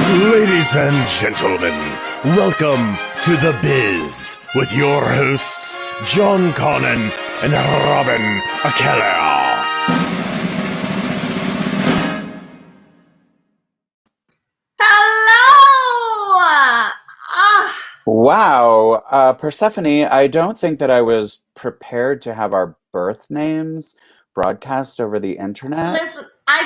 Ladies and gentlemen, welcome to The Biz with your hosts, John Connon and Robyn Keller. Hello! Wow, Persephone, I don't think that I was prepared to have our birth names broadcast over the internet. Listen, I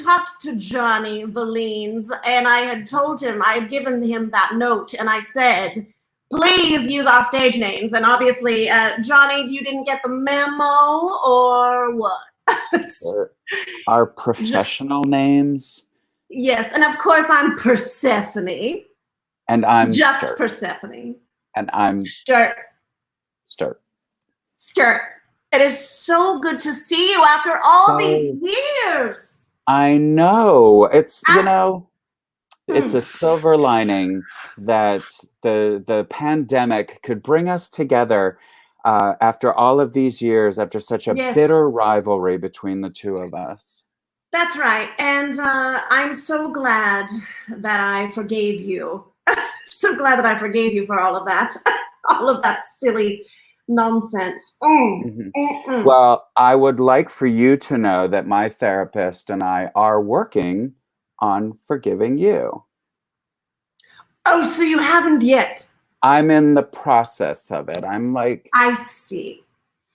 talked to Johnny Valines, and I had told him, I had given him that note, and I said, please use our stage names. And obviously, Johnny, you didn't get the memo, or what? Our professional names. Yes, and of course I'm Persephone. And I'm just Sturt. Persephone. And I'm Sturt. Sturt. Sturt. It is so good to see you after all these years. I know. It's, it's a silver lining that the pandemic could bring us together after all of these years, after such a bitter rivalry between the two of us. That's right. And I'm so glad that I forgave you. So glad that I forgave you for all of that. All of that silly nonsense. Well, I would like for you to know that my therapist and I are working on forgiving you. Oh, so you haven't yet? I'm in the process of it. I'm like... I see.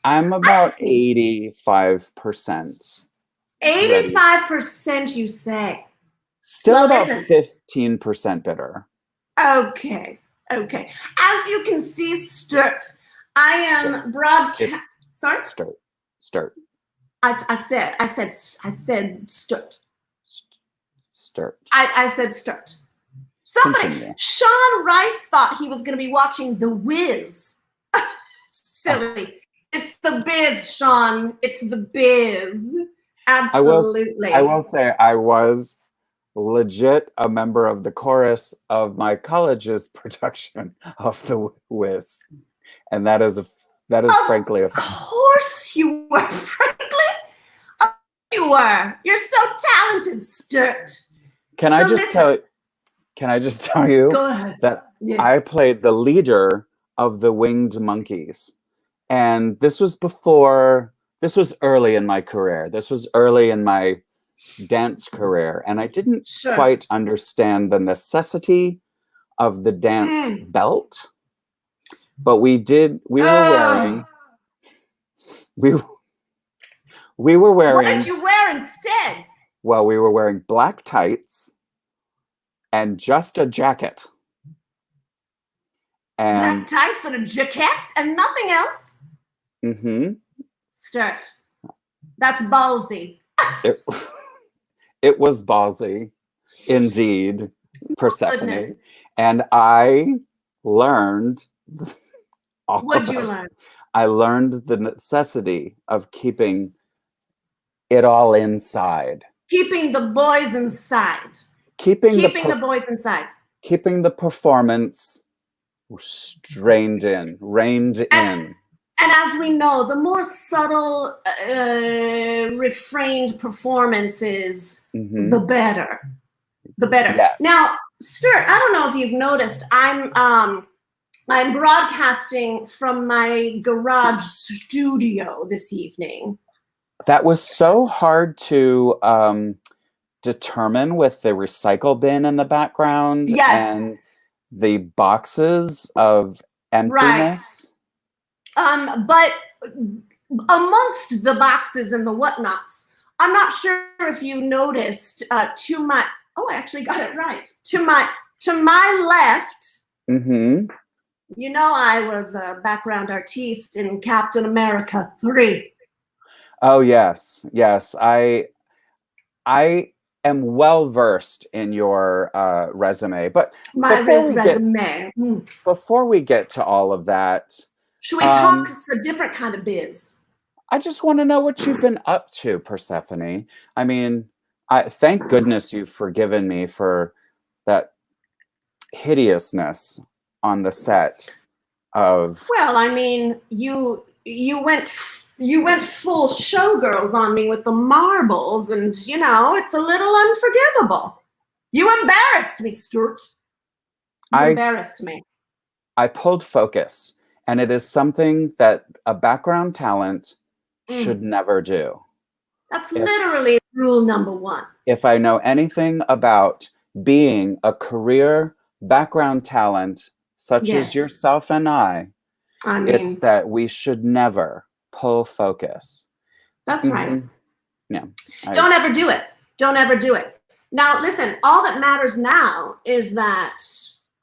I'm about 85%. 85%, you say? Still about 15% bitter. Okay. As you can see, Sturt, I am broadcast. Sorry? Sturt. I said Sturt. Sturt. I said Sturt. Somebody, Continue. Sean Rice thought he was going to be watching The Wiz. Silly. It's The Biz, Sean. It's The Biz. Absolutely. I will say I was legit a member of the chorus of my college's production of The Wiz. And that is frankly a fact. Of course you were, frankly. You were. You're so talented, Sturt. Can I just tell you that I played the leader of the Winged Monkeys. And this was early in my career. This was early in my dance career. And I didn't quite understand the necessity of the dance belt. But we were wearing... We were wearing... What did you wear instead? Well, we were wearing black tights and just a jacket. And black tights and a jacket and nothing else? Mm-hmm. Sturt. That's ballsy. It was ballsy, indeed, Persephone. Goodness. And I learned... What'd you learn? I learned the necessity of keeping it all inside. Keeping the boys inside. Keeping the boys inside. Keeping the performance reined in. And as we know, the more subtle, refrained performances, the better. The better. Yes. Now, Sturt, I don't know if you've noticed, I'm broadcasting from my garage studio this evening. That was so hard to determine with the recycle bin in the background and the boxes of emptiness. Right. But amongst the boxes and the whatnots, I'm not sure if you noticed I actually got it right. To my left, you know, I was a background artiste in Captain America 3. Oh, yes. I am well versed in your resume, but before we get to all of that, should we talk a different kind of biz? I just want to know what you've been up to, Persephone. I mean, thank goodness you've forgiven me for that hideousness on the set of... Well, I mean, you went full showgirls on me with the marbles, and you know, it's a little unforgivable. You embarrassed me, Stuart. You embarrassed me. I pulled focus, and it is something that a background talent should never do. That's literally rule number 1. If I know anything about being a career background talent, such as yourself and I mean, it's that we should never pull focus. That's right. Yeah. Don't ever do it. Don't ever do it. Now, listen, all that matters now is that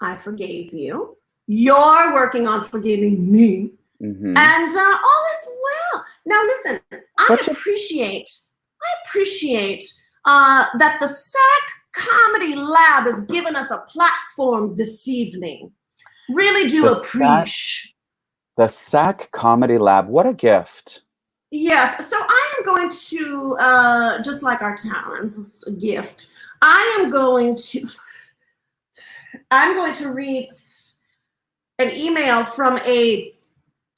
I forgave you. You're working on forgiving me. And all is well. Now, listen, I appreciate that the SAC Comedy Lab has given us a platform this evening. Really do appreciate. The SAC Comedy Lab, what a gift. Yes, so I am going to, just like our talents, a gift, I'm going to read an email from a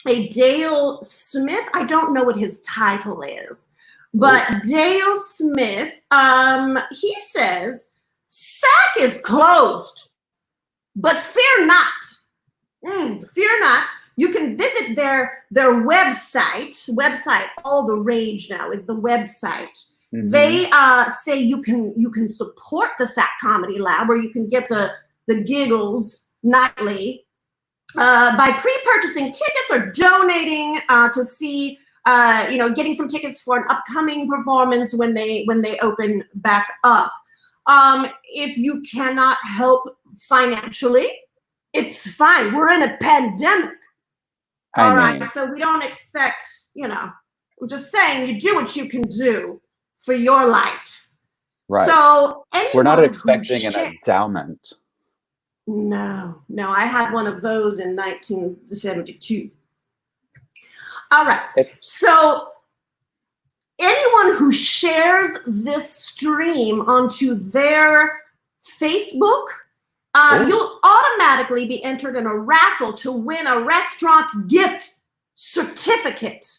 Dale Smith. I don't know what his title is, but Dale Smith, he says, SAC is closed, but fear not. Fear not. You can visit their website. All the rage now is the website. They say you can support the SAC Comedy Lab, or you can get the giggles nightly by pre-purchasing tickets or donating to see getting some tickets for an upcoming performance when they open back up. If you cannot help financially, it's fine. We're in a pandemic. All right, so we don't expect, I'm just saying you do what you can do for your life. Right. So we're not expecting an endowment. No, I had one of those in 1972. All right. So anyone who shares this stream onto their Facebook, you'll automatically be entered in a raffle to win a restaurant gift certificate.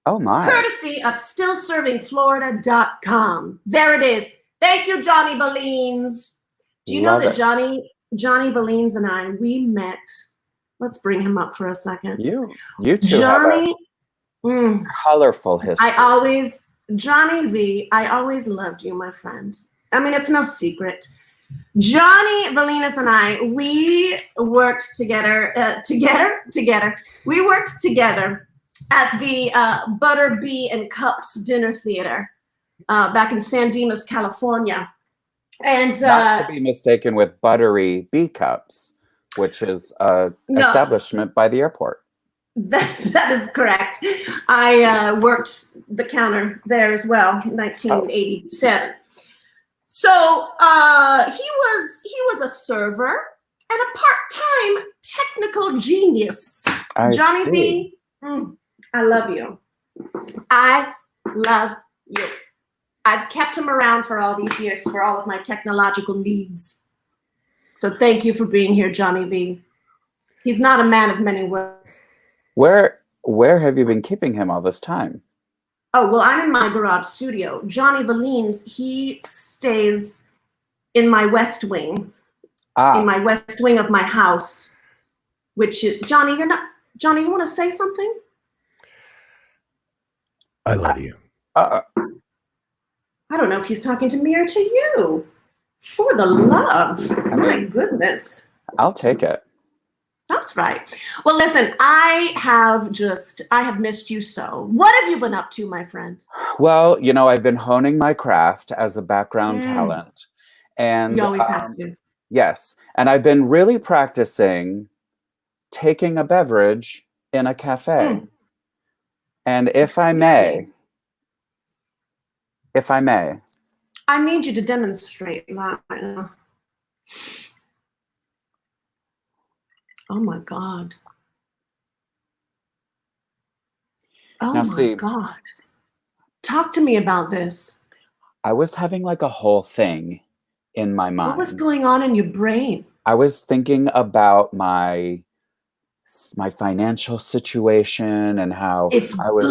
Oh my. Courtesy of stillservingflorida.com. There it is. Thank you, Johnny Bellines. Do you know that Johnny Bellines and I, we met. Let's bring him up for a second. You two Johnny, have a colorful history. Johnny V, I always loved you, my friend. I mean, it's no secret. Johnny Bellines and I, we worked together. We worked together at the Butter Bee and Cups Dinner Theater back in San Dimas, California. And not to be mistaken with Buttery Bee Cups, which is an establishment by the airport. That is correct. I worked the counter there as well, 1987. So he was a server and a part-time technical genius. Johnny B, I love you. I love you. I've kept him around for all these years for all of my technological needs. So thank you for being here, Johnny V. He's not a man of many words. Where have you been keeping him all this time? Oh, well, I'm in my garage studio. Johnny Bellines, he stays in my west wing, in my west wing of my house, which is, Johnny, you want to say something? I love you. I don't know if he's talking to me or to you. For the love, my goodness. I'll take it. That's right. Well, listen, I have missed you so. What have you been up to, my friend? Well, I've been honing my craft as a background talent. And you always have to. Yes. And I've been really practicing taking a beverage in a cafe. And if I may, I need you to demonstrate that right now. Oh my God. Oh my God. Talk to me about this. I was having like a whole thing in my mind. What was going on in your brain? I was thinking about my financial situation and how I was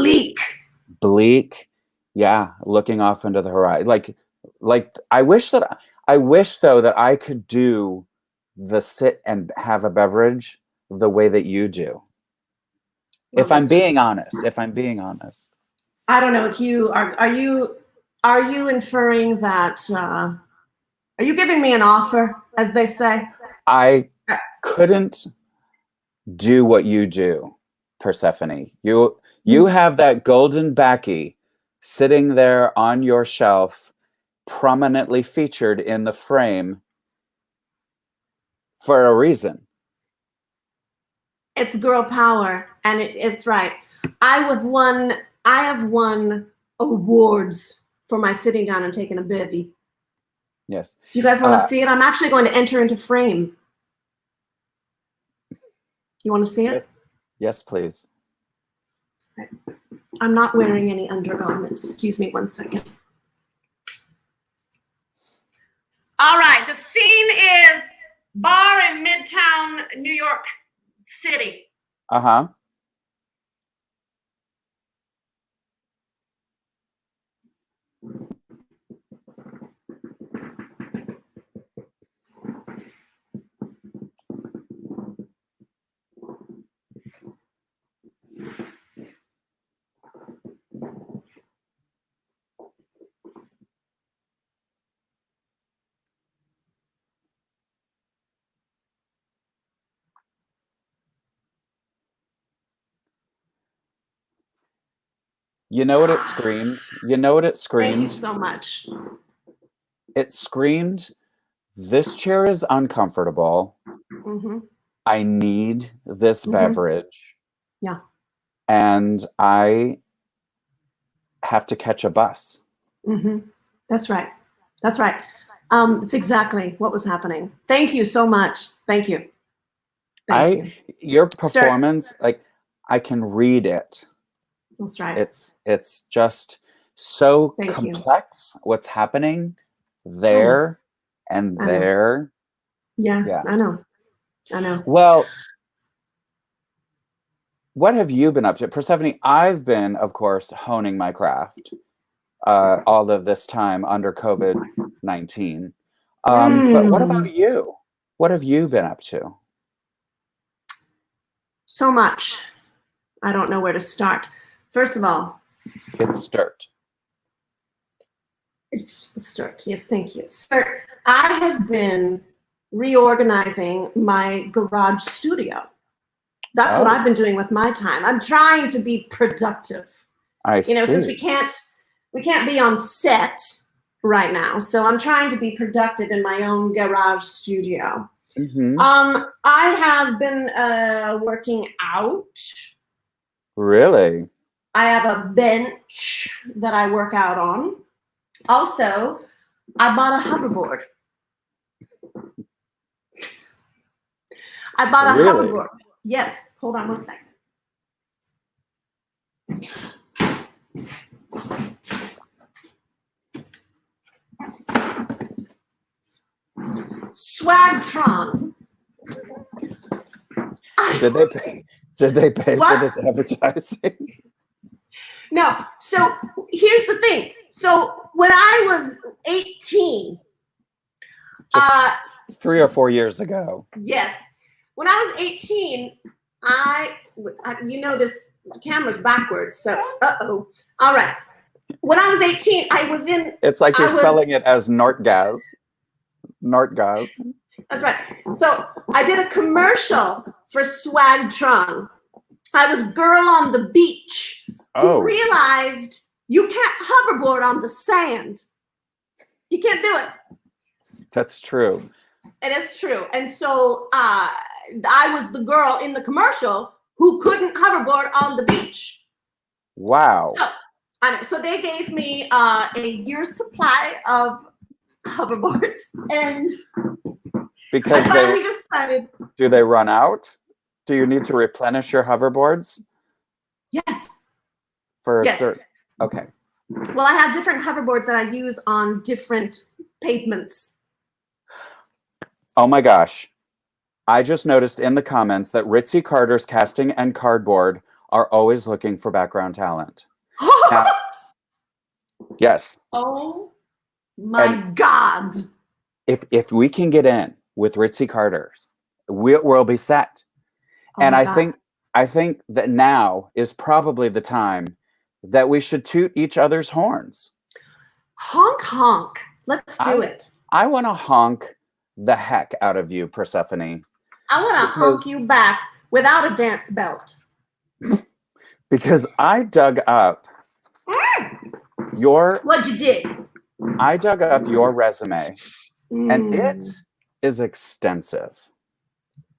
bleak. Yeah, looking off into the horizon. Like I wish that I wish though that I could do the sit and have a beverage the way that you do. Well, If I'm being honest, I don't know if you are you inferring that, are you giving me an offer, as they say? I couldn't do what you do, Persephone. You have that golden Baccy sitting there on your shelf, prominently featured in the frame for a reason. It's girl power, and it's right. I have won awards for my sitting down and taking a bivvy. Yes. Do you guys want to see it? I'm actually going to enter into frame. You want to see it? Yes, please. I'm not wearing any undergarments. Excuse me 1 second. All right, the scene is bar in Midtown, New York City. Uh-huh. You know what it screamed? You know what it screamed? Thank you so much. It screamed, this chair is uncomfortable. Mm-hmm. I need this beverage. Yeah. And I have to catch a bus. Mm-hmm. That's right. That's right. It's exactly what was happening. Thank you so much. Thank you. Thank you. Your performance, like, I can read it. That's right. It's just so complex what's happening there and there. Yeah, I know. Well, what have you been up to? Persephone, I've been, of course, honing my craft all of this time under COVID-19. But what about you? What have you been up to? So much. I don't know where to start. First of all, it's start. It's start. Yes, thank you. Start. I have been reorganizing my garage studio. That's what I've been doing with my time. I'm trying to be productive. Since we can't be on set right now, so I'm trying to be productive in my own garage studio. Mm-hmm. I have been working out. Really? I have a bench that I work out on. Also, I bought a hoverboard. I bought a hoverboard. Yes. Hold on 1 second. Swagtron. Did they pay for this advertising? No. So here's the thing. So when I was 18, just 3 or 4 years ago. Yes. When I was 18, this camera's backwards. So, all right. When I was 18, I was in. It's like you're spelling it as Nortgaz. Nortgaz. That's right. So I did a commercial for Swagtron. I was girl on the beach who realized you can't hoverboard on the sand. You can't do it. That's true. And it's true. And so I was the girl in the commercial who couldn't hoverboard on the beach. Wow. So they gave me a year's supply of hoverboards, and because I finally decided. Do they run out? Do you need to replenish your hoverboards? Yes. For a certain. Okay. Well, I have different hoverboards that I use on different pavements. Oh my gosh. I just noticed in the comments that Ritzy Carter's Casting and Cardboard are always looking for background talent. Now, yes. Oh my God. if we can get in with Ritzy Carter's, we'll be set. Oh and my I God. think that now is probably the time that we should toot each other's horns. Honk honk. Let's do it. I want to honk the heck out of you, Persephone. I want to honk you back without a dance belt. Because I dug up What'd you dig? I dug up your resume, and it is extensive.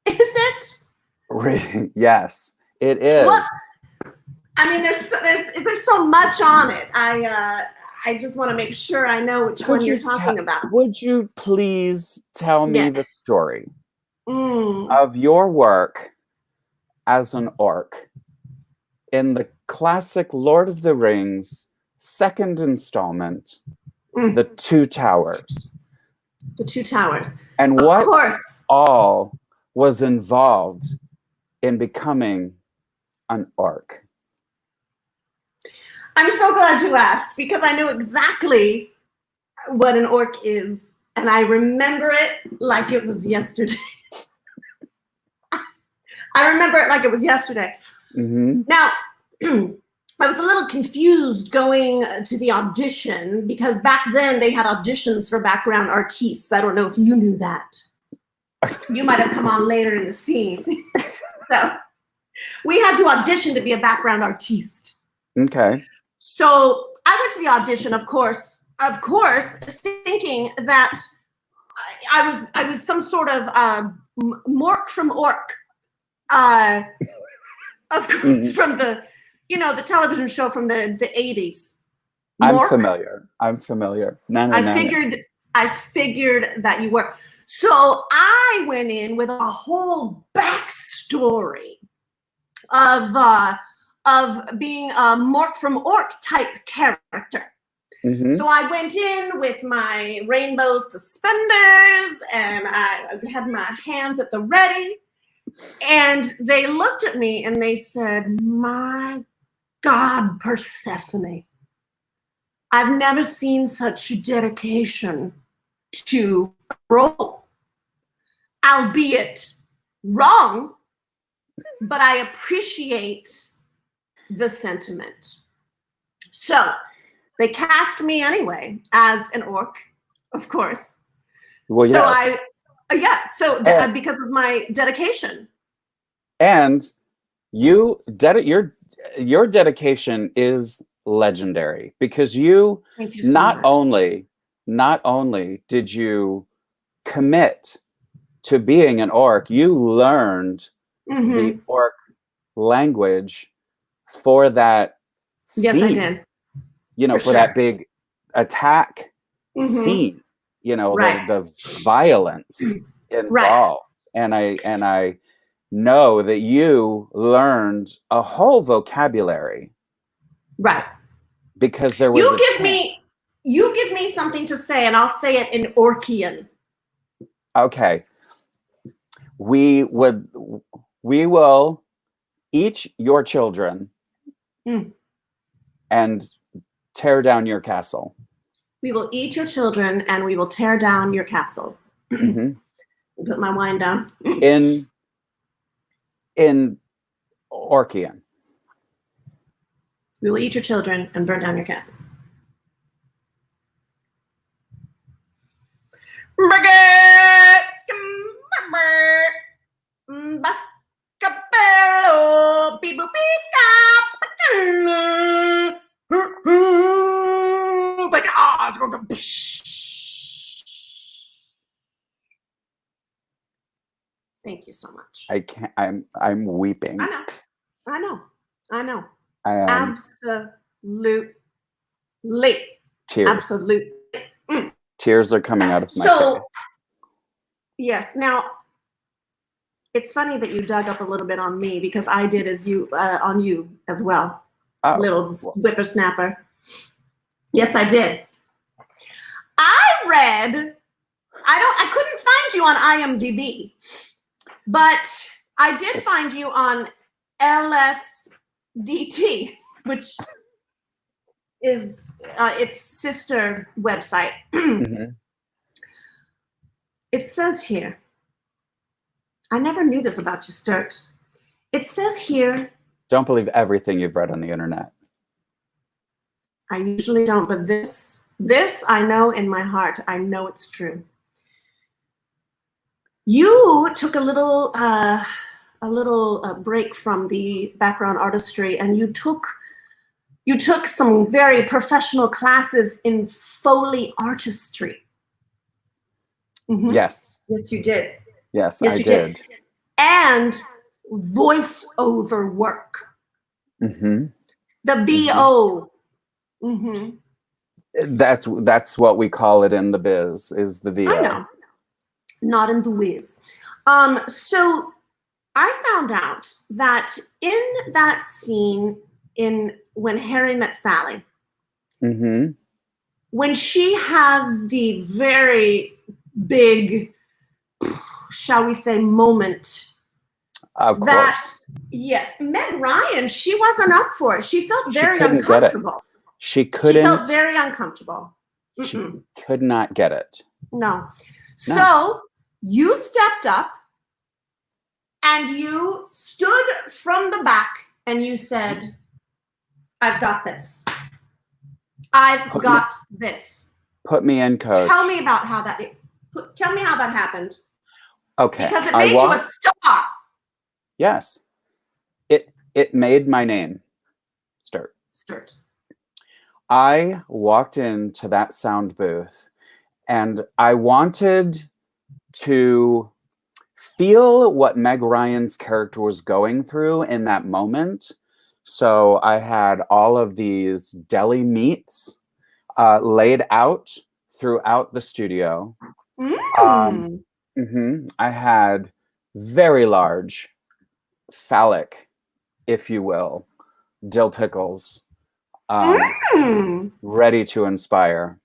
Is it? Yes, it is. What? I mean, there's so much on it. I just want to make sure I know which one you're talking about. Would you please tell me the story of your work as an orc in the classic Lord of the Rings second installment, The Two Towers? The Two Towers. And what all was involved in becoming an orc? I'm so glad you asked, because I know exactly what an orc is, and I remember it like it was yesterday. I remember it like it was yesterday. Now, I was a little confused going to the audition, because back then they had auditions for background artistes. I don't know if you knew that. You might have come on later in the scene. So we had to audition to be a background artiste. Okay. So I went to the audition, of course, thinking that I was some sort of Mork from Orc. Of course, from the television show from the 80s. Mork. I'm familiar. No. I figured that you were. So I went in with a whole backstory of being a Mork from Orc type character. So I went in with my rainbow suspenders, and I had my hands at the ready, and they looked at me and they said, "My God, Persephone, I've never seen such dedication to a role, albeit wrong, but I appreciate the sentiment." So they cast me anyway as an orc, of course. Well, yes. Because of my dedication. And your dedication is legendary, because you not only did you commit to being an orc, you learned the orc language for that scene. Yes, I did. For that big attack scene, the violence involved. And I know that you learned a whole vocabulary. Right. Because there was you give me something to say, and I'll say it in Orcian. Okay. We will eat your children and tear down your castle. We will eat your children and we will tear down your castle. Put my wine down. In Orcian. We will eat your children and burn down your castle. Thank you so much. I can't. I'm weeping. I know. Absolutely. Tears. Absolutely. Tears are coming out of my face. Yes. Now, it's funny that you dug up a little bit on me, because I did on you as well. Little whippersnapper. Yes, I did. I couldn't find you on IMDb, but I did find you on LSDT, which is its sister website. It says here, I never knew this about you, Sturt. It says here. Don't believe everything you've read on the internet. I usually don't, but this I know in my heart. I know it's true. You took a little break from the background artistry, and you took some very professional classes in Foley artistry. Mm-hmm. Yes. Yes, you did. Yes, I did. And voiceover work. Mm-hmm. The BO. Mm-hmm. That's what we call it in the biz, is the VO. I know. Not in the whiz. So I found out that in that scene in When Harry Met Sally, mm-hmm. when she has the very big, shall we say, moment. Of course. Yes, Meg Ryan, she wasn't up for it. She felt very uncomfortable. She couldn't. She felt very uncomfortable. She could not get it. No. So you stepped up and you stood from the back and you said, I've got this. I've got this. Put me in, coach. Tell me about how that happened. Okay. Because it made you a star. Yes. It made my name. Sturt. I walked into that sound booth and I wanted to feel what Meg Ryan's character was going through in that moment. So I had all of these deli meats laid out throughout the studio. Mm-hmm. I had very large, phallic, if you will, dill pickles, ready to inspire.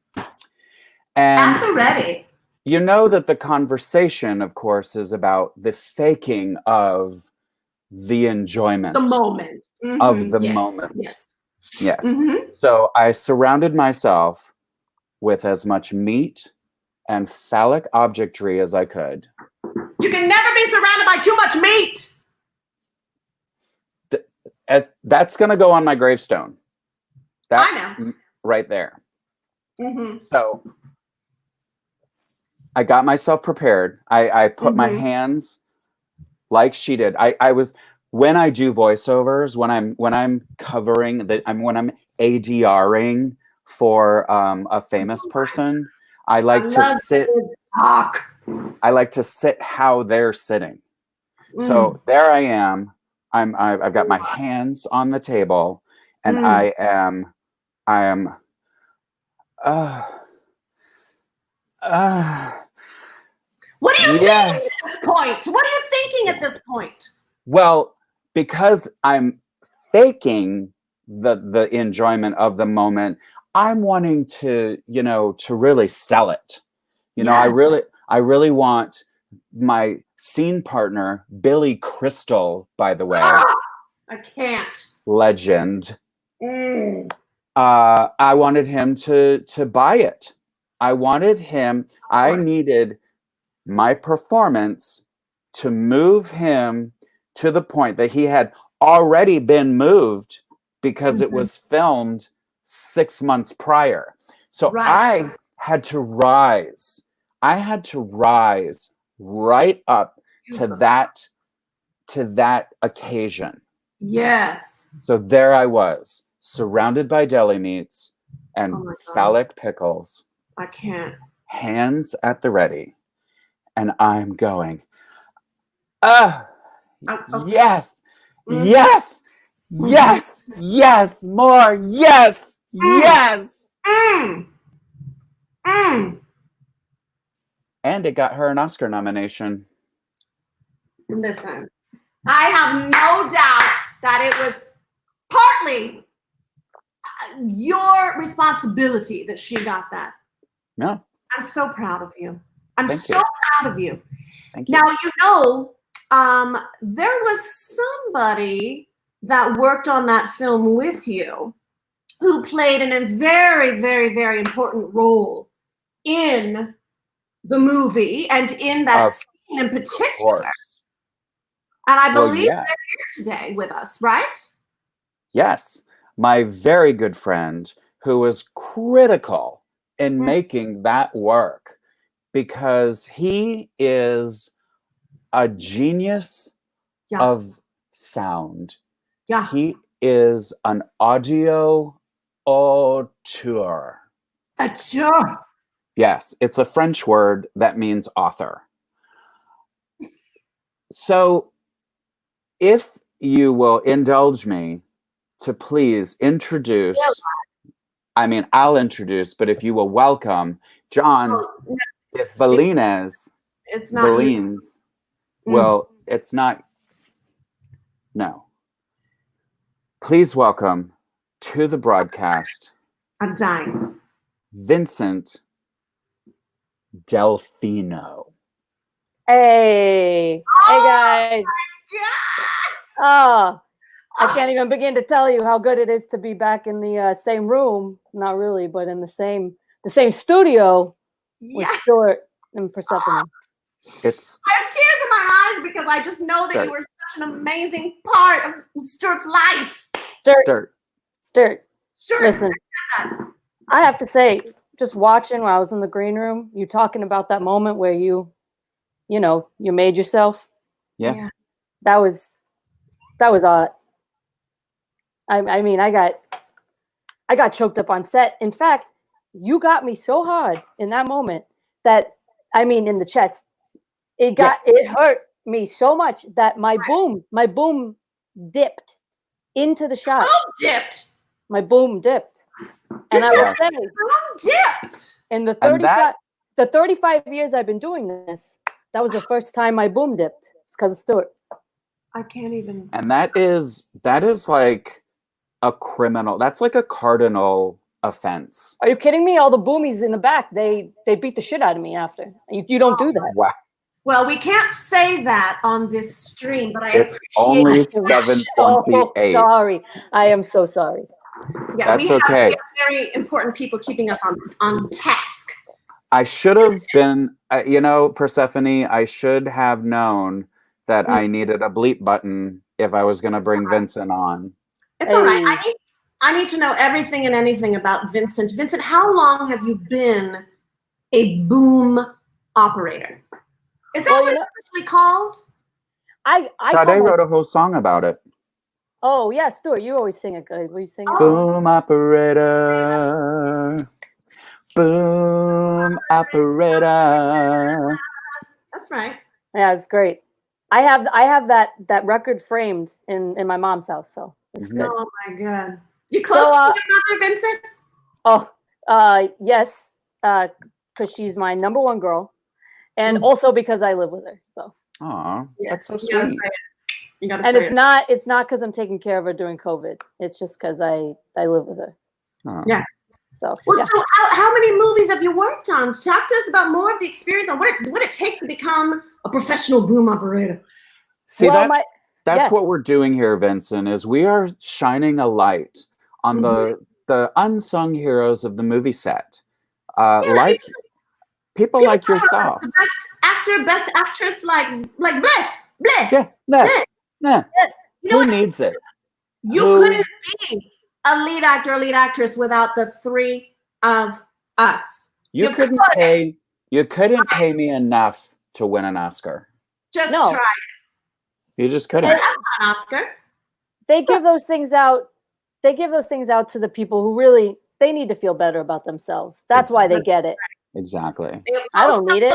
And at the ready. You know that the conversation, of course, is about the faking of the enjoyment. The moment. Mm-hmm. Of the moment. Yes. Yes. Mm-hmm. So I surrounded myself with as much meat and phallic objectry as I could. You can never be surrounded by too much meat. That's going to go on my gravestone. I know. Right there. Mm-hmm. So I got myself prepared. I put my hands like she did. I was, when I do voiceovers, when I'm covering when I'm ADRing for a famous person, I like to sit. I like to sit how they're sitting. So there I am. I've got my hands on the table, and I am. What are you thinking at this point? What are you thinking at this point? Well, because I'm faking the enjoyment of the moment, I'm wanting to, to really sell it. I really want my scene partner, Billy Crystal, by the way. I can't. Legend. I wanted him to buy it. I needed my performance to move him to the point that he had already been moved because it was filmed 6 months prior. So I had to rise. Right up to that occasion. Yes. So there I was, surrounded by deli meats and phallic pickles. I can't. Hands at the ready. And I'm going, yes, yes, more, yes, yes. And it got her an Oscar nomination. Listen, I have no doubt that it was partly your responsibility that she got that. No. I'm so proud of you. I'm Thank so you. proud of you. Thank you. Now, there was somebody that worked on that film with you who played a very, very, very important role in the movie and in that scene in particular. And I believe they're here today with us, right? Yes. My very good friend who was critical in making that work because he is a genius of sound. Yeah. He is an audio auteur. Auteur. Yes, it's a French word that means author. So if you will indulge me to please introduce, I'll introduce, but if you will welcome John, if Valines, it's not Valines, well, it's not, no. Please welcome to the broadcast. I'm dying. Vincent Delfino. Hey, hey guys. Oh, I can't even begin to tell you how good it is to be back in the same room. Not really, but in the same studio with Stuart and Persephone. I have tears in my eyes because I just know that you were such an amazing part of Stuart's life. Stuart. Listen, I have to say, just watching while I was in the green room, you talking about that moment where you made yourself. Yeah. That was odd. I mean, I got choked up on set. In fact, you got me so hard in that moment that, in the chest, it hurt me so much that my boom dipped into the shot. My boom dipped. And I will say, dipped. In the 35 years I've been doing this, that was the first time my boom dipped. It's because of Stuart. I can't even. And that is like a criminal. That's like a cardinal offense. Are you kidding me? All the boomies in the back, they beat the shit out of me after. You don't do that. Wow. Well, we can't say that on this stream, but it's only 7:28. Oh, sorry. I am so sorry. Yeah, we have very important people keeping us on task. I should have been, Persephone, I should have known that I needed a bleep button if I was going to bring Vincent on. It's all right. I need to know everything and anything about Vincent. Vincent, how long have you been a boom operator? Is that what it's officially called? Sade wrote a whole song about it. Oh, yeah, Stuart, you always sing it good. Will you sing it? Boom operator. Boom operator. That's right. Yeah, it's great. I have that record framed in my mom's house, so it's good. Oh my God. You close to your mother, Vincent? Oh, yes, because she's my number one girl, and also because I live with her. So. Aw, that's so sweet. And it's not because I'm taking care of her during COVID. It's just because I live with her. Oh. Yeah. So, so how many movies have you worked on? Talk to us about more of the experience on what it takes to become a professional boom operator. See, that's what we're doing here, Vincent, is we are shining a light on the unsung heroes of the movie set. Like people like yourself. The best actor, best actress, like bleh, bleh. Yeah, nah. Who needs it? You couldn't be a lead actor, lead actress without the three of us. You couldn't pay me enough to win an Oscar. Just try it. You just couldn't. I want an Oscar. They give those things out. They give those things out to the people who really they need to feel better about themselves. That's why they get it. Exactly. I don't need it.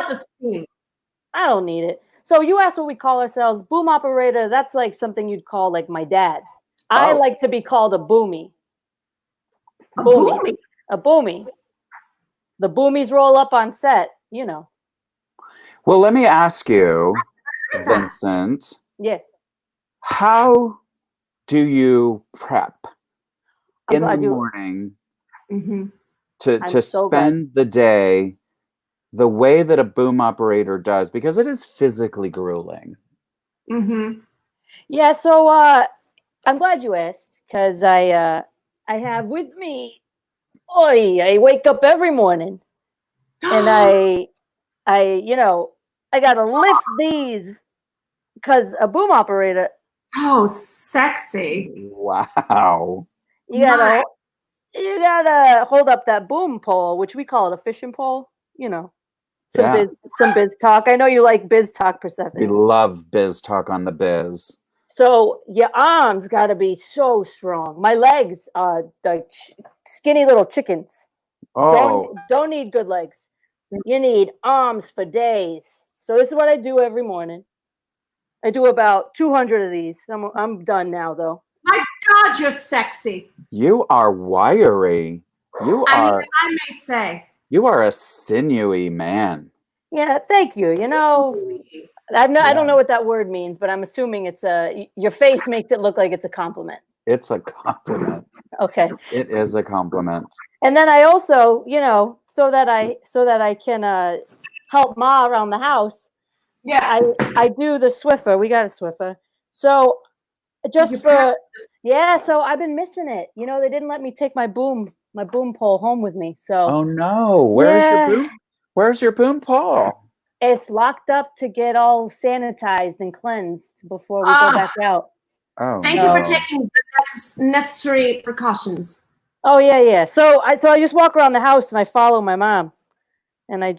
I don't need it. So you asked what we call ourselves, boom operator. That's like something you'd call like my dad. I like to be called a boomy. A boomy? A boomy. The boomies roll up on set, Well, let me ask you, Vincent. Yeah. How do you prep in the morning to spend the day the way that a boom operator does? Because it is physically grueling. Yeah, so I'm glad you asked, because I have with me, I wake up every morning and I gotta lift these because a boom operator. Oh, sexy! Wow. You gotta hold up that boom pole, which we call it a fishing pole. Some biz talk. I know you like biz talk, Persephone. We love biz talk on the biz. So your arms got to be so strong. My legs are like skinny little chickens. Oh, don't need good legs. You need arms for days. So this is what I do every morning. I do about 200 of these. I'm done now, though. My God, you're sexy. You are wiry. I mean, if I may say. You are a sinewy man. Yeah, thank you. I don't know what that word means, but I'm assuming it's your face makes it look like it's a compliment. It's a compliment. Okay. It is a compliment. And then I also, so that I can help Ma around the house. Yeah. I do the Swiffer. We got a Swiffer. So so I've been missing it. They didn't let me take my boom pole home with me. So oh no, where's your boom pole? It's locked up to get all sanitized and cleansed before we go back out. Oh, thank you for taking the necessary precautions. Oh yeah. So I just walk around the house and I follow my mom, and I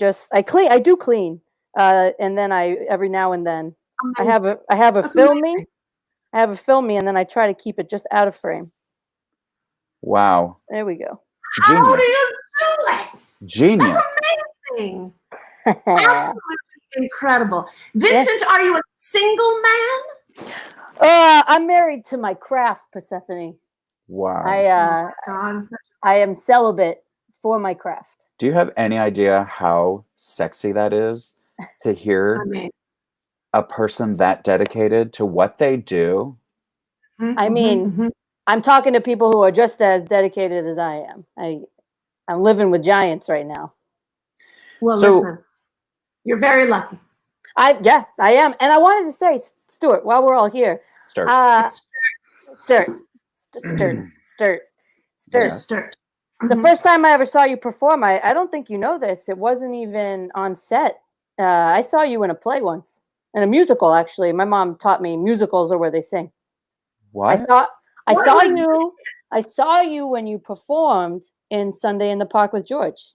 clean. I do clean, and then every now and then I have a film me. I have a film me, and then I try to keep it just out of frame. Wow. There we go. Genius. How do you do it? Genius. That's amazing. Absolutely incredible. Vincent, are you a single man? I'm married to my craft, Persephone. Wow. I am celibate for my craft. Do you have any idea how sexy that is to hear a person that dedicated to what they do? I mean, I'm talking to people who are just as dedicated as I am. I'm living with giants right now. Well, listen, you're very lucky. I am. And I wanted to say, Stuart, while we're all here, Sturt. The first time I ever saw you perform, I don't think you know this. It wasn't even on set. I saw you in a play once, in a musical. Actually, my mom taught me musicals are where they sing. What? I saw you when you performed in Sunday in the Park with George.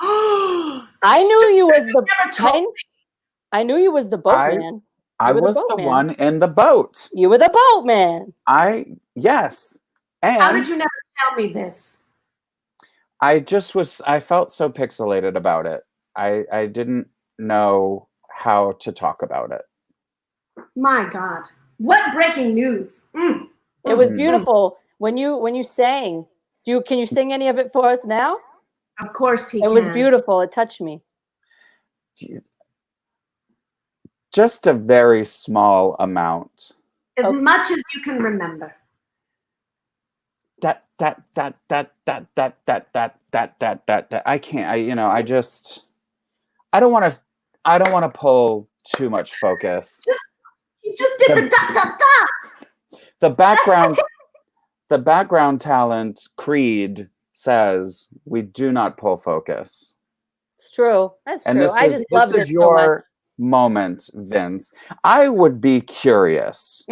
I knew you was I knew you was the boatman. I was the one in the boat. You were the boatman. Yes. And how did you never tell me this? I felt so pixelated about it. I didn't know how to talk about it. My God. What breaking news. It was beautiful. When you sang, can you sing any of it for us now? Of course he can. It was beautiful. It touched me. Just a very small amount. As much as you can remember. That. I can't. I don't want to pull too much focus. You just did the dot dot dot. The background talent Creed says we do not pull focus. It's true. That's true. I just love this is your moment, Vince. I would be curious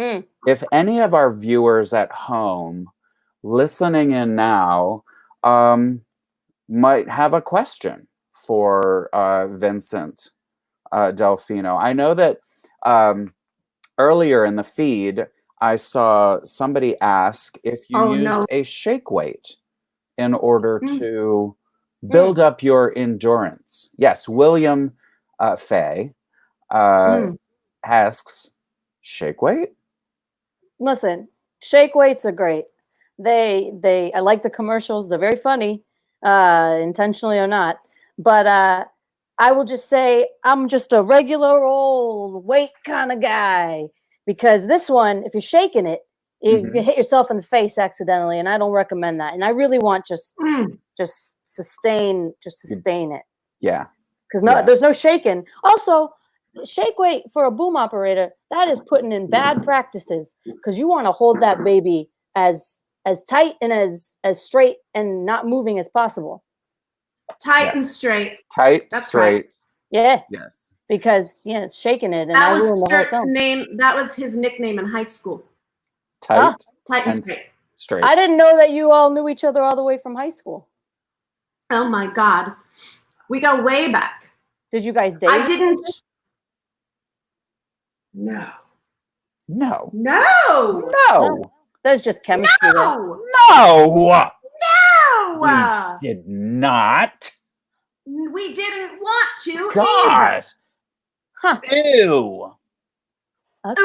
if any of our viewers at home listening in now might have a question for Vincent Delfino. I know that earlier in the feed, I saw somebody ask if you used a shake weight in order to build up your endurance. Yes, William Fay asks, shake weight? Listen, shake weights are great. I like the commercials. They're very funny, intentionally or not. But I will just say I'm just a regular old weight kind of guy. Because this one, if you're shaking it, you hit yourself in the face accidentally, and I don't recommend that. And I really want just sustain it. Yeah. Because there's no shaking. Also, shake weight for a boom operator, that is putting in bad practices. Because you want to hold that baby as tight and as straight and not moving as possible. Tight and straight. Tight, straight, Yeah. Yes. Because shaking it, and I ruined the whole film. That was his nickname in high school. Tight and straight. I didn't know that you all knew each other all the way from high school. Oh my God, we go way back. Did you guys date? I didn't. No. There's just chemistry. No. We did not. We didn't want to. God. Huh. Ew. Okay.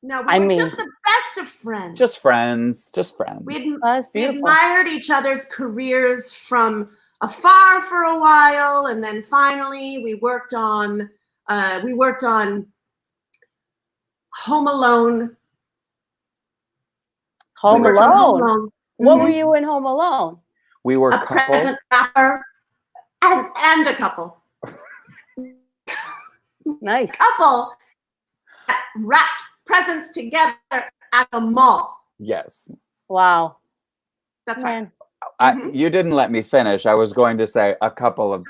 No, we were just the best of friends. Just friends. We beautiful. admired each other's careers from afar for a while, and then finally we worked on Home Alone. Home Alone. What Mm-hmm. were you in Home Alone? We were a present wrapper and a couple. Nice. Couple that wrapped presents together at the mall. Yes. Wow. That's right. You didn't let me finish. I was going to say a couple of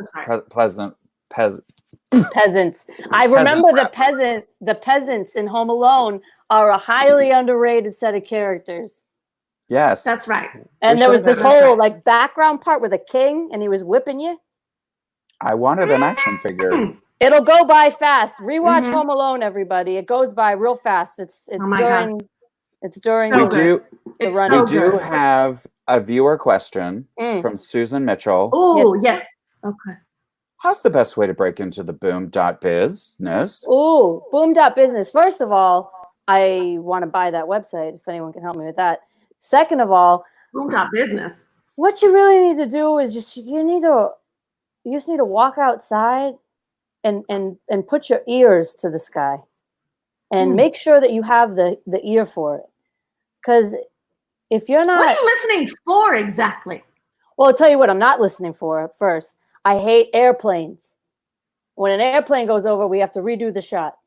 peasants. I remember the peasants in Home Alone are a highly underrated set of characters. Yes. That's right. And there was this whole like background part with a king and he was whipping you. I wanted an action figure. It'll go by fast. Rewatch Home Alone, everybody. It goes by real fast. It's during So we do have a viewer question from Susan Mitchell. Oh, yes. Okay. How's the best way to break into the boom.business? Oh, boom.business. First of all, I want to buy that website if anyone can help me with that. Second of all, boom.business. What you really need to do is you just need to walk outside and put your ears to the sky and make sure that you have the ear for it. Because if you're not... What are you listening for exactly? Well, I'll tell you what I'm not listening for first. I hate airplanes. When an airplane goes over, we have to redo the shot.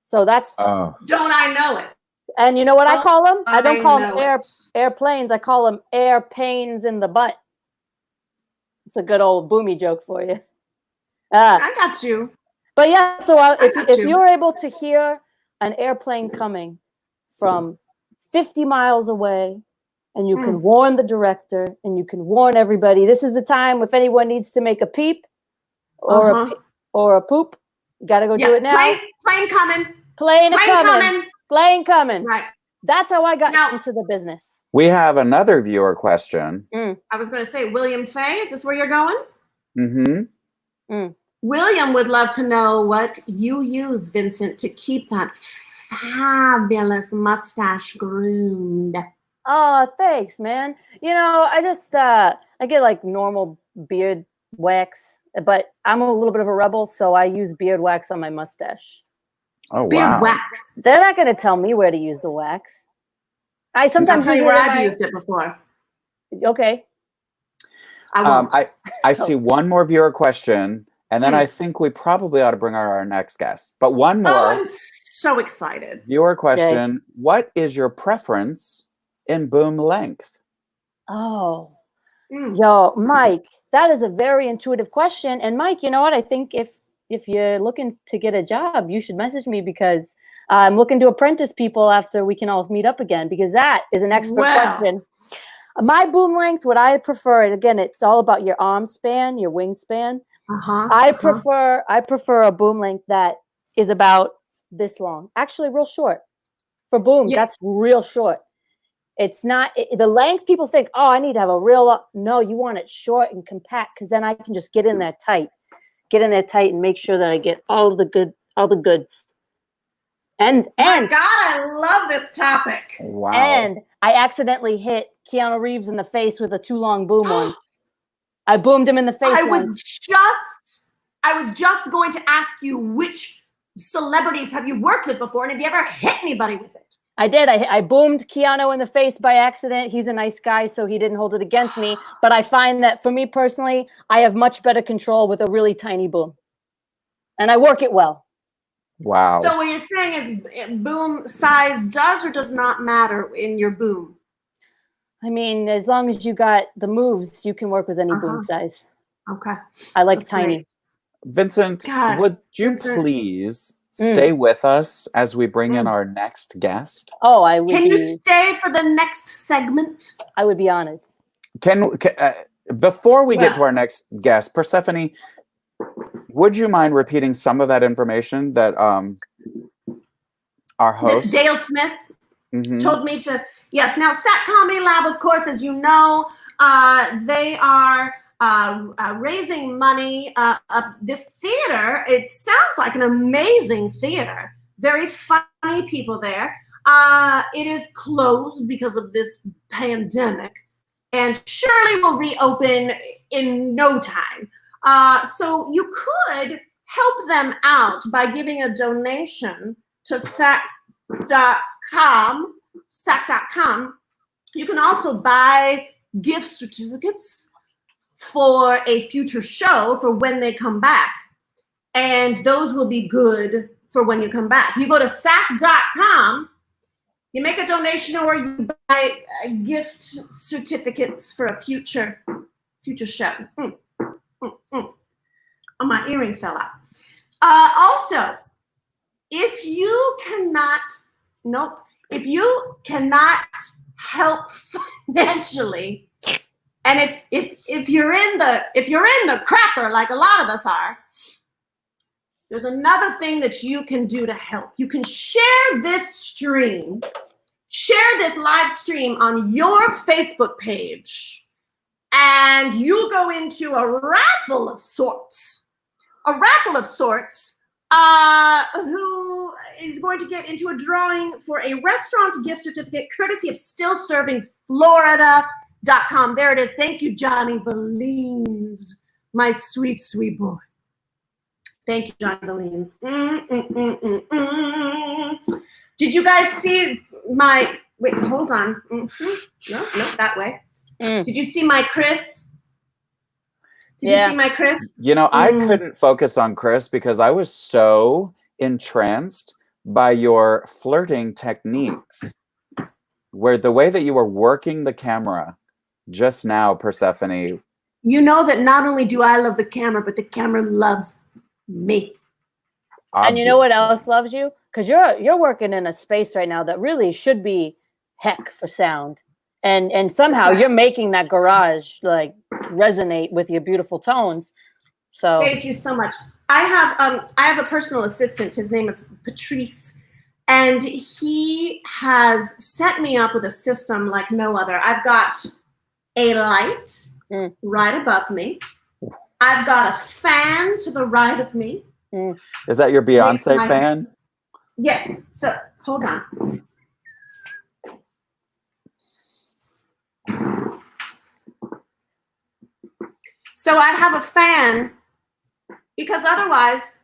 So that's... Don't I know it? And you know what I call them? I don't call them airplanes. I call them air pains in the butt. It's a good old boomy joke for you. I got you. But yeah, so if you're able to hear an airplane coming from 50 miles away, and you can warn the director, and you can warn everybody, this is the time if anyone needs to make a peep or a poop, you got to go do it now. Plane coming. Plane coming. Plane coming. Right. That's how I got into the business. We have another viewer question. I was going to say, William Fay, is this where you're going? Mm-hmm. William would love to know what you use, Vincent, to keep that fabulous mustache groomed. Oh, thanks, man. You know, I just I get like normal beard wax, but I'm a little bit of a rebel, so I use beard wax on my mustache. Oh, wow. Beard wax. They're not going to tell me where to use the wax. I sometimes I'll tell you where I've used it before. Okay. I see one more viewer question, and then I think we probably ought to bring our next guest. But one more. Oh, I'm so excited. Viewer question. Okay. What is your preference in boom length? Oh. Yo, Mike, that is a very intuitive question. And Mike, you know what? I think if you're looking to get a job, you should message me because I'm looking to apprentice people after we can all meet up again, because that is an expert question. My boom length, what I prefer, and again, it's all about your arm span, your wingspan. I prefer a boom length that is about this long. Actually, real short. For booms, that's real short. It's not the length people think, oh, I need to have a real, no, you want it short and compact, because then I can just get in there tight and make sure that I get all the goods. And my God, I love this topic. Wow. And I accidentally hit Keanu Reeves in the face with a too long boom once. I boomed him in the face. I was just going to ask you, which celebrities have you worked with before, and have you ever hit anybody with it? I did. I boomed Keanu in the face by accident. He's a nice guy, so he didn't hold it against me. But I find that for me personally, I have much better control with a really tiny boom. And I work it well. Wow. So what you're saying is boom size does or does not matter in your boom? I mean, as long as you got the moves, you can work with any boom size. Okay. I like tiny. Great. Vincent, God, would you Vincent. please stay with us as we bring in our next guest? Oh, I would. Can you stay for the next segment? I would be honored. Before we get to our next guest, Persephone, would you mind repeating some of that information that our host, Miss Dale Smith, told me to? Yes. Now, Sat Comedy Lab, of course, as you know, they are raising money. This theater, it sounds like an amazing theater. Very funny people there. It is closed because of this pandemic, and surely will reopen in no time. So you could help them out by giving a donation to SAC.com. SAC.com. You can also buy gift certificates for a future show for when they come back. And those will be good for when you come back. You go to SAC.com, you make a donation, or you buy gift certificates for a future show. Oh, my earring fell out. Also, if you cannot help financially, and if you're in the crapper like a lot of us are, there's another thing that you can do to help. You can share this live stream on your Facebook page, and you'll go into a raffle of sorts. Who is going to get into a drawing for a restaurant gift certificate courtesy of stillservingflorida.com. There it is. Thank you, Johnny Valines, my sweet, sweet boy. Thank you, Johnny Valines. Did you guys see my, wait, hold on. No, that way. Did you see my Chris? Did you see my Chris? You know, I couldn't focus on Chris because I was so entranced by your flirting techniques, where the way that you were working the camera just now, Persephone. You know that not only do I love the camera, but the camera loves me. Obviously. And you know what else loves you? Because you're working in a space right now that really should be heck for sound. And somehow you're making that garage like resonate with your beautiful tones. So thank you so much. I have a personal assistant. His name is Patrice, and he has set me up with a system like no other. I've got a light right above me. I've got a fan to the right of me. Is that your Beyonce fan? Yes. So hold on. So I have a fan because otherwise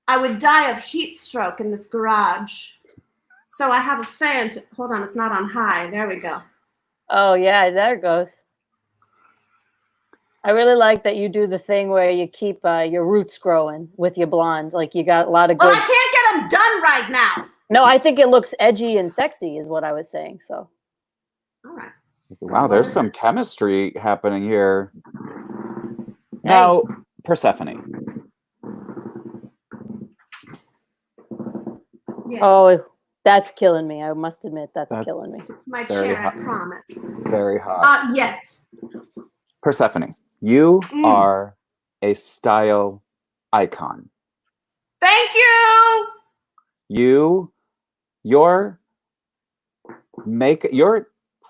I would die of heat stroke in this garage. So I have a fan to, hold on, it's not on high. There we go. Oh yeah, there it goes. I really like that you do the thing where you keep your roots growing with your blonde. Like you got a lot of good. Well, I can't get them done right now. No, I think it looks edgy and sexy is what I was saying. So. All right. Wow, there's some chemistry happening here. Now, Persephone. Yes. Oh, that's killing me. I must admit, that's killing me. It's my chair, I promise. Very hot. Yes. Persephone, you are a style icon. Thank you. Your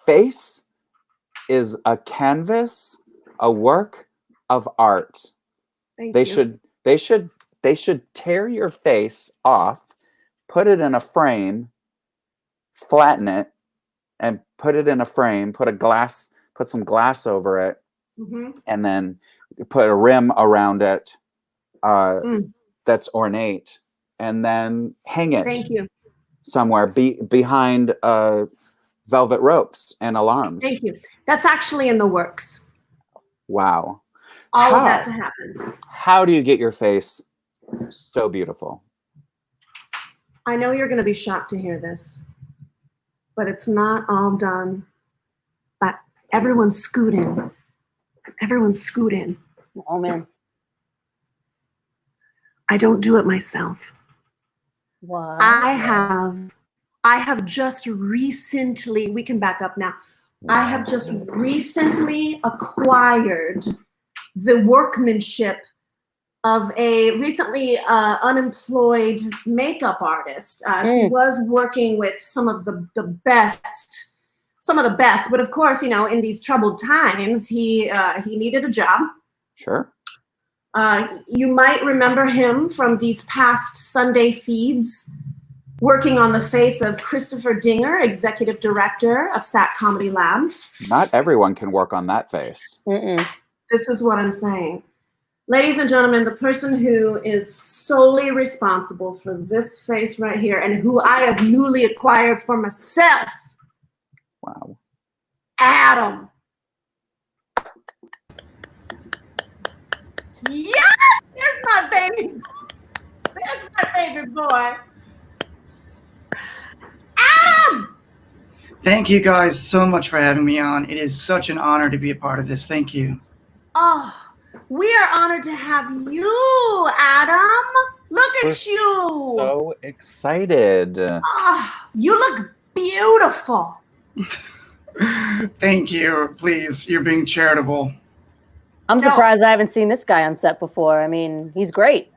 face is a canvas, a work of art. They should tear your face off, put it in a frame, flatten it, and put it in a frame, put some glass over it, and then put a rim around it that's ornate, and then hang it somewhere behind velvet ropes and alarms. Thank you. That's actually in the works. Wow. All of that to happen. How do you get your face so beautiful? I know you're going to be shocked to hear this, but it's not all done by Everyone scoot in. Everyone scoot in. Oh, man. I don't do it myself. What? I have just recently, we can back up now. I have just recently acquired the workmanship of a recently unemployed makeup artist. He was working with some of the best, but of course, you know, in these troubled times, he needed a job. Sure. You might remember him from these past Sunday feeds, working on the face of Christopher Dinger, executive director of SAT Comedy Lab. Not everyone can work on that face. This is what I'm saying. Ladies and gentlemen, the person who is solely responsible for this face right here and who I have newly acquired for myself. Wow. Adam. Yes! There's my baby. There's my baby boy. Adam! Thank you guys so much for having me on. It is such an honor to be a part of this. Thank you. Oh, we are honored to have you, Adam. Look at you. So excited. Oh, you look beautiful. Thank you. Please, you're being charitable. I'm surprised I haven't seen this guy on set before. I mean, he's great.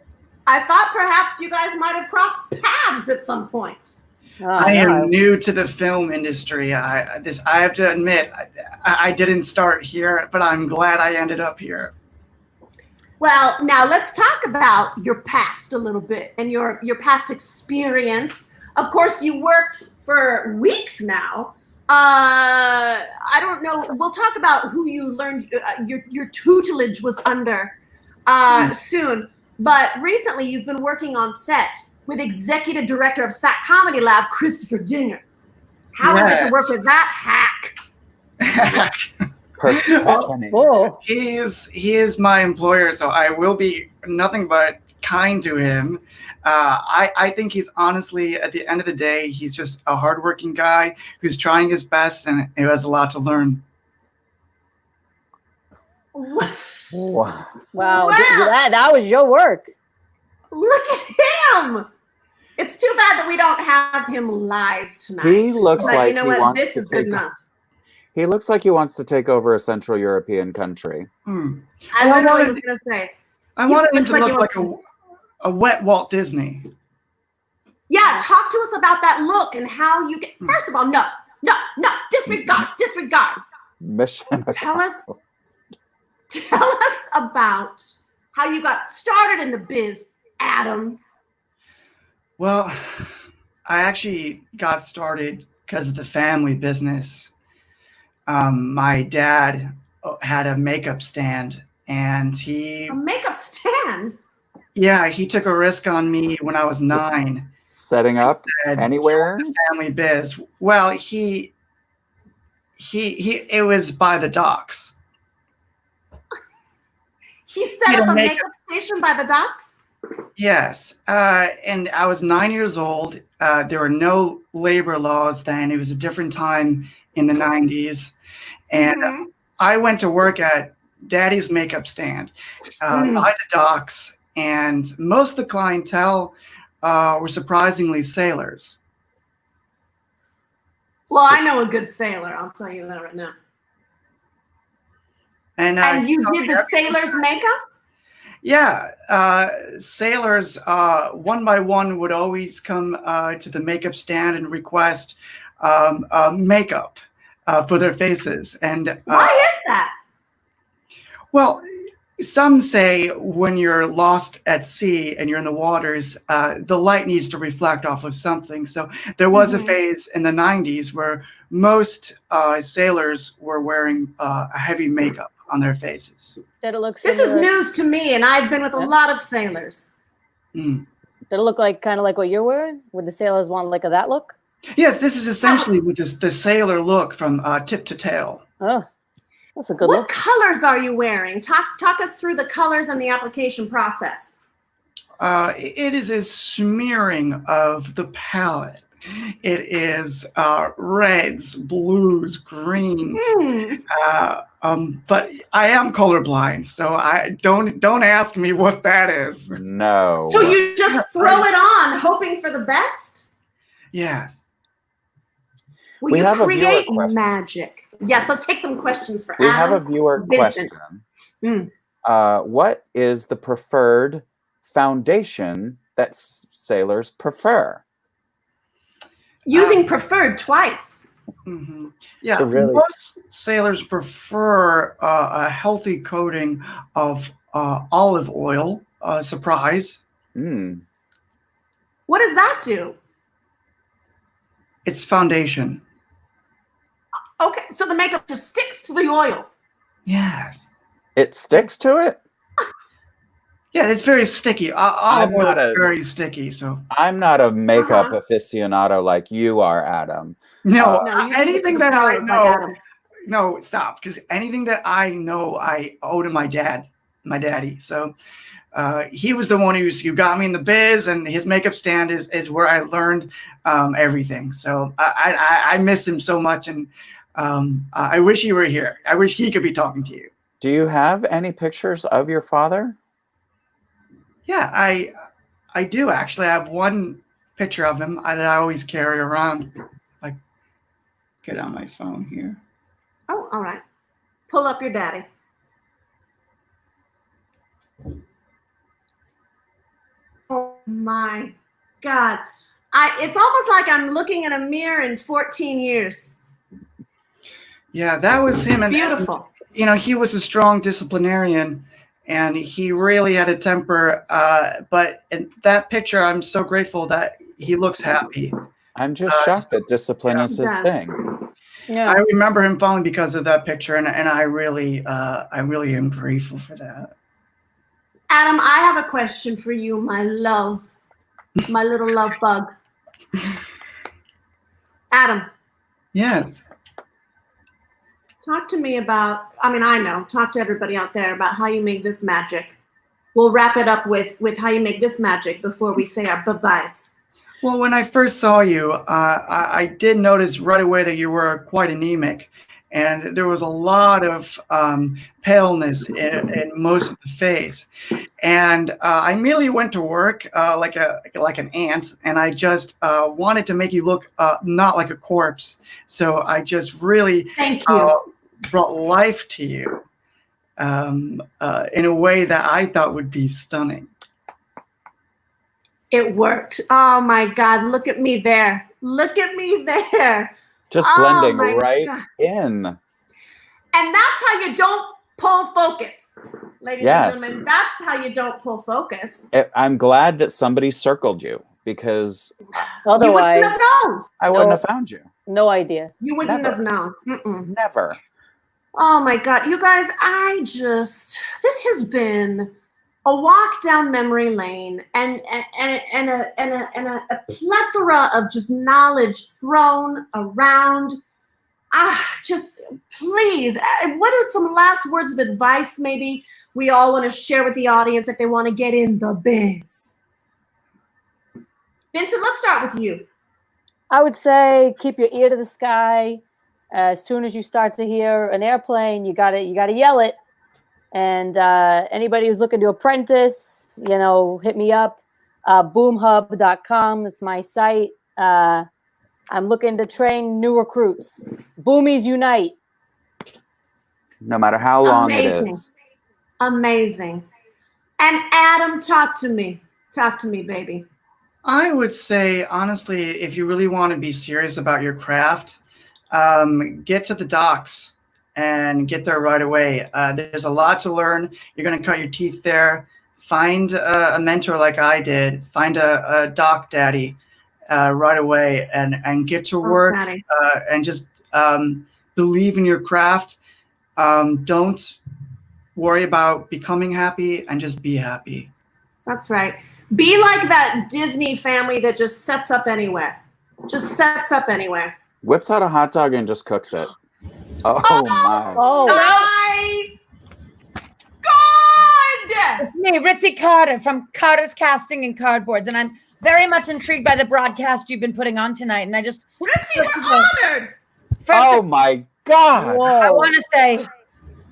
I thought perhaps you guys might have crossed paths at some point. I am new to the film industry. I have to admit, I didn't start here, but I'm glad I ended up here. Well, now let's talk about your past a little bit and your past experience. Of course, you worked for weeks now. I don't know. We'll talk about who you learned your tutelage was under soon. But recently, you've been working on set with executive director of SAT Comedy Lab, Christopher Dinger. How is it to work with that hack? Well, he is my employer, so I will be nothing but kind to him. I think he's honestly, at the end of the day, he's just a hardworking guy who's trying his best and who has a lot to learn. Wow. Wow. That was your work. Look at him. It's too bad that we don't have him live tonight. He looks like you know he what? wants This to is good take enough. He looks like he wants to take over a Central European country. I literally was going to say. I wanted him to look like a wet Walt Disney. Yeah, talk to us about that look and how you get. First of all, no, disregard. Mission. Tell us about how you got started in the biz, Adam. Well, I actually got started because of the family business. My dad had a makeup stand, and a makeup stand. Yeah, he took a risk on me when I was 9. Setting up anywhere? The family biz. Well, it was by the docks. He set up a makeup station by the docks? Yes. And I was 9 years old. There were no labor laws then. It was a different time in the 90s. And I went to work at Daddy's makeup stand by the docks. And most of the clientele were surprisingly sailors. Well, I know a good sailor. I'll tell you that right now. And you did the sailors' makeup? Yeah. Sailors, one by one, would always come to the makeup stand and request makeup for their faces. And why is that? Well, some say when you're lost at sea and you're in the waters, the light needs to reflect off of something. So there was a phase in the 90s where most sailors were wearing a heavy makeup on their faces. Did it look this is news to me, and I've been with a lot of sailors. Did it look like kind of like what you're wearing? Would the sailors want like that look? Yes, this is essentially with the sailor look from tip to tail. Oh. That's a good look. What colors are you wearing? Talk us through the colors and the application process. It is a smearing of the palette. It is reds, blues, greens. But I am colorblind, so I don't ask me what that is. No. So you just throw it on, hoping for the best? Yes. Will you create magic? Yes, let's take some questions for Adam. We have a viewer Vincent. question. What is the preferred foundation that sailors prefer? Using preferred twice. Mm-hmm. Yeah, So really, most sailors prefer a healthy coating of olive oil. Surprise. What does that do? It's foundation. Okay, so the makeup just sticks to the oil. Yes. It sticks to it? Yeah, it's very sticky. Olive oil is very sticky. So I'm not a makeup aficionado like you are, Adam. No, anything that I know. No, stop. Because anything that I know, I owe to my daddy. So he was the one who got me in the biz, and his makeup stand is where I learned everything. So I miss him so much, and I wish he were here. I wish he could be talking to you. Do you have any pictures of your father? Yeah, I do actually. I have one picture of him that I always carry around. Like, get on my phone here. Oh, all right. Pull up your daddy. Oh my God. It's almost like I'm looking in a mirror in 14 years. Yeah, that was him. And beautiful. And, he was a strong disciplinarian, and he really had a temper. But in that picture, I'm so grateful that he looks happy. I'm just shocked that discipline is his thing. Yeah. I remember him falling because of that picture, and I really am grateful for that. Adam, I have a question for you, my love, my little love bug. Adam. Yes. Talk to me about, talk to everybody out there about how you make this magic. We'll wrap it up with how you make this magic before we say our bye-byes. Well, when I first saw you, I did notice right away that you were quite anemic, and there was a lot of paleness in most of the face. And I immediately went to work like an ant, and I just wanted to make you look not like a corpse. So I just really brought life to you in a way that I thought would be stunning. It worked. Oh my God, look at me there. Look at me there. Just blending right in. And that's how you don't pull focus, ladies and gentlemen. That's how you don't pull focus. I'm glad that somebody circled you, because otherwise you wouldn't have known. I wouldn't have found you. No idea. You wouldn't have known. Never. Oh my God, you guys, this has been a walk down memory lane and a plethora of just knowledge thrown around. Just please, what are some last words of advice maybe we all want to share with the audience if they want to get in the biz? Vincent, let's start with you. I would say keep your ear to the sky. As soon as you start to hear an airplane, you gotta yell it. And anybody who's looking to apprentice, hit me up. Boomhub.com is my site. I'm looking to train new recruits. Boomies unite. No matter how long it is. Amazing. And Adam, talk to me. Talk to me, baby. I would say, honestly, if you really want to be serious about your craft, get to the docks and get there right away. There's a lot to learn. You're going to cut your teeth there. Find a mentor like I did. Find a dock daddy right away and get to work and just believe in your craft. Don't worry about becoming happy, and just be happy. That's right. Be like that Disney family that just sets up anywhere. Just sets up anywhere. Whips out a hot dog and just cooks it. Oh my. Oh. My God! It's me, Ritzy Carter from Carter's Casting and Cardboards, and I'm very much intrigued by the broadcast you've been putting on tonight, and I just Ritzy, we're honored. Oh my God! I want to say,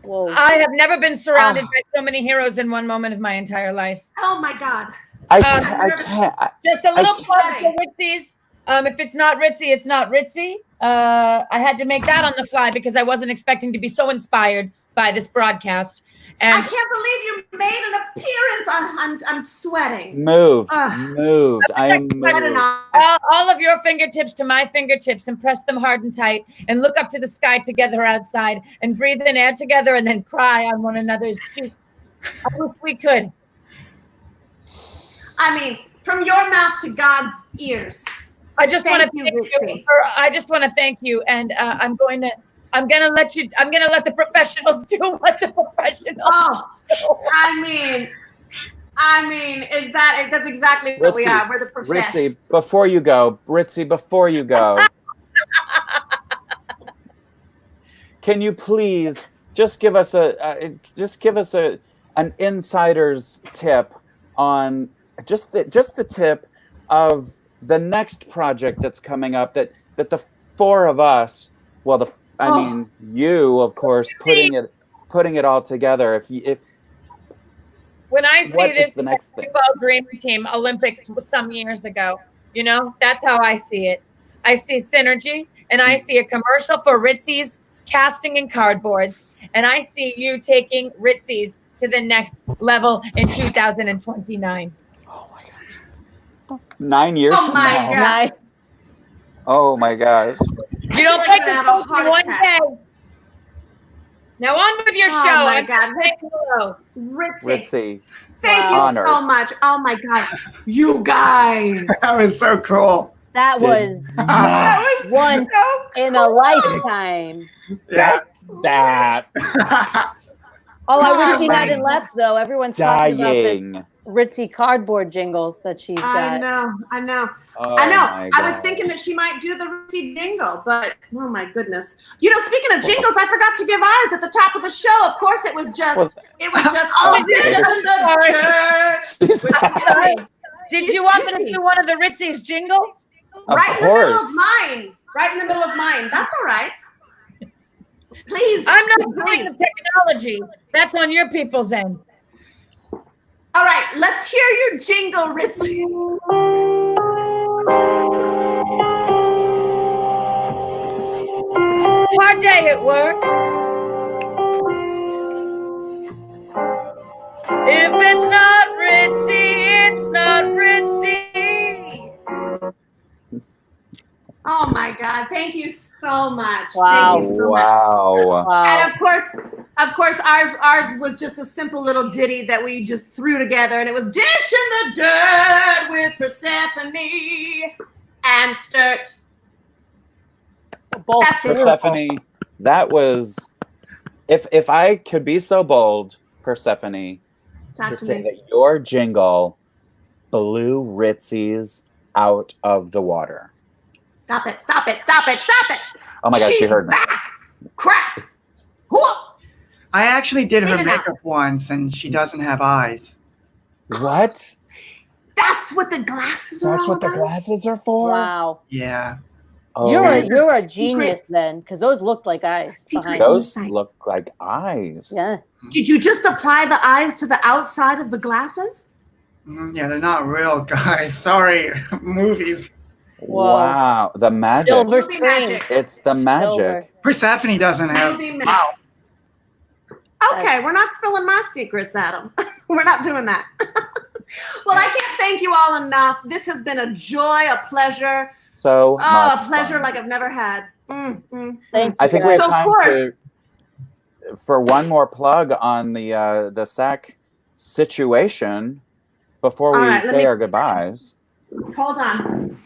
Whoa. I have never been surrounded by so many heroes in one moment of my entire life. Oh my God. I can't. Just a little plug for Ritzy's. If it's not Ritzy, it's not Ritzy. I had to make that on the fly because I wasn't expecting to be so inspired by this broadcast. And I can't believe you made an appearance. I'm sweating. Moved. I am moved. All of your fingertips to my fingertips, and press them hard and tight, and look up to the sky together outside, and breathe in air together, and then cry on one another's cheek. I wish we could. I mean, from your mouth to God's ears. I just want to thank you. I just want to thank you, and I'm gonna let the professionals do what the professionals. Oh, I mean, that's exactly what we are. We're the professionals. Ritzy, before you go, can you please just give us an insider's tip on just the tip of the next project that's coming up that the four of us, well, I mean, you, of course, putting it all together. If when I see this the next thing? Football Dream Team Olympics some years ago, that's how I see it. I see synergy, and I see a commercial for Ritzy's casting and cardboards, and I see you taking Ritzy's to the next level in 2029. Oh my gosh! 9 years from now. God. Oh my gosh! You don't think it's one day. Now on with your show. Oh my God, Ritzy. Thank you so much. Oh my God, you guys. That was so cool. That was once in a lifetime. That. Oh, I wish he hadn't left though. Everyone's talking about this Ritzy cardboard jingles that she's got. I know. Oh, I was thinking that she might do the Ritzy jingle, but oh my goodness. Speaking of jingles, I forgot to give ours at the top of the show. Of course, it was just all in the church. Did you want me to do one of the Ritzy's jingles? Right in the middle of mine. Right in the middle of mine. That's all right. Please. I'm not doing the technology. That's on your people's end. All right, let's hear your jingle, Ritzy. Hard day at work. If it's not Ritzy, it's not Ritzy. Oh my God! Thank you so much. Wow! Thank you so much. Wow! And of course, ours was just a simple little ditty that we just threw together, and it was "Dish in the Dirt" with Persephone and Sturt. That's Persephone. That was, if I could be so bold, Persephone, to say that your jingle blew Ritzy's out of the water. Stop it. Oh my gosh, she heard me. Back. Crap. I actually did her makeup once, and she doesn't have eyes. What? That's what the glasses are. That's what the glasses are for? Wow. Yeah. Oh, You're a genius then, because those looked like eyes. Those look like eyes. Yeah. Did you just apply the eyes to the outside of the glasses? Yeah, they're not real, guys. Sorry, movies. Whoa. Wow, the magic. Silver screen. It's the magic. Silver. Persephone doesn't have. Wow. Okay, we're not spilling my secrets, Adam. We're not doing that. Well, I can't thank you all enough. This has been a joy, a pleasure. So much a pleasure fun. like I've never had. Thank you. I think we have time for one more plug on the SAC situation before we say our goodbyes. Hold on.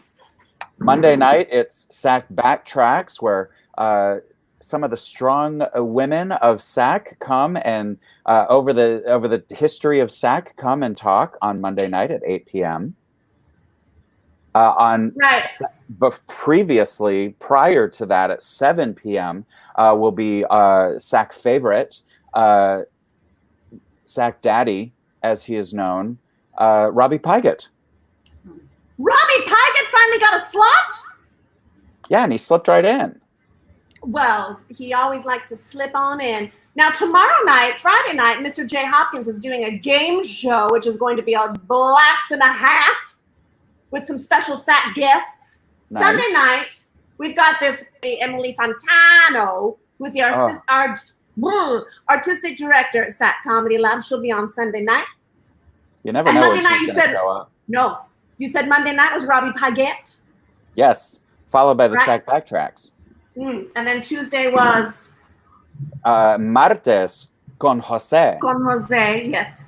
Monday night, it's SAC Backtracks, where some of the strong women of SAC come and over the history of SAC come and talk on Monday night at 8 p.m. Previously, prior to that, at 7 p.m. Will be SAC favorite, SAC Daddy, as he is known, Robbie Pygott. Robbie Pygott finally got a slot? Yeah, and he slipped right in. Well, he always likes to slip on in. Now, tomorrow night, Friday night, Mr. J. Hopkins is doing a game show, which is going to be a blast and a half with some special SAT guests. Nice. Sunday night, we've got this Emily Fontano, who's the artistic director at SAT Comedy Lab. She'll be on Sunday night. You never and know Monday when night, she's going to show up. No. You said Monday night was Robbie Pygott? Yes, followed by the Right. SAC backtracks. And then Tuesday was? Martes con Jose. Con Jose, yes.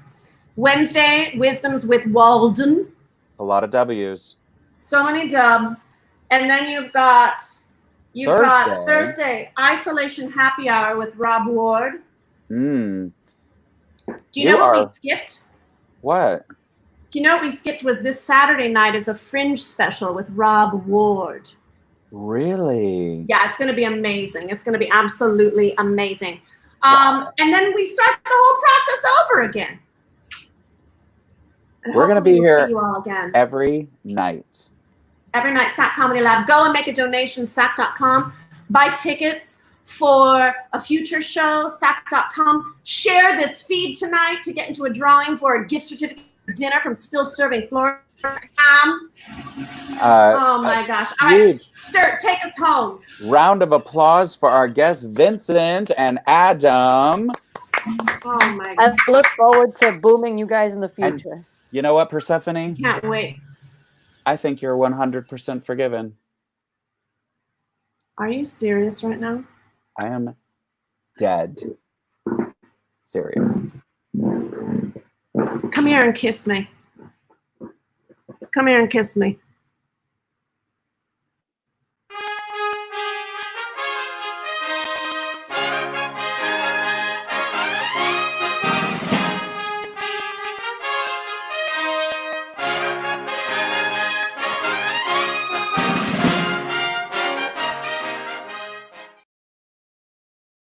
Wednesday, Wisdoms with Walden. It's a lot of W's. So many dubs. And then you've got Thursday, Isolation Happy Hour with Rob Ward. Mm. Do you know what we skipped? What? Do you know what we skipped was this Saturday night is a Fringe special with Rob Ward. Really? Yeah, it's going to be amazing. It's going to be absolutely amazing. And then we start the whole process over again. And we're going to be we'll here see you all again. every night. Every night, SAC Comedy Lab. Go and make a donation, SAC.com. Buy tickets for a future show, SAC.com. Share this feed tonight to get into a drawing for a gift certificate dinner from Still Serving Florida. Oh my gosh. All right, Sturt, take us home. Round of applause for our guests, Vincent and Adam. Oh my God. I look forward to booming you guys in the future. And you know what, Persephone? Can't wait. I think you're 100% forgiven. Are you serious right now? I am dead serious. Come here and kiss me. Come here and kiss me.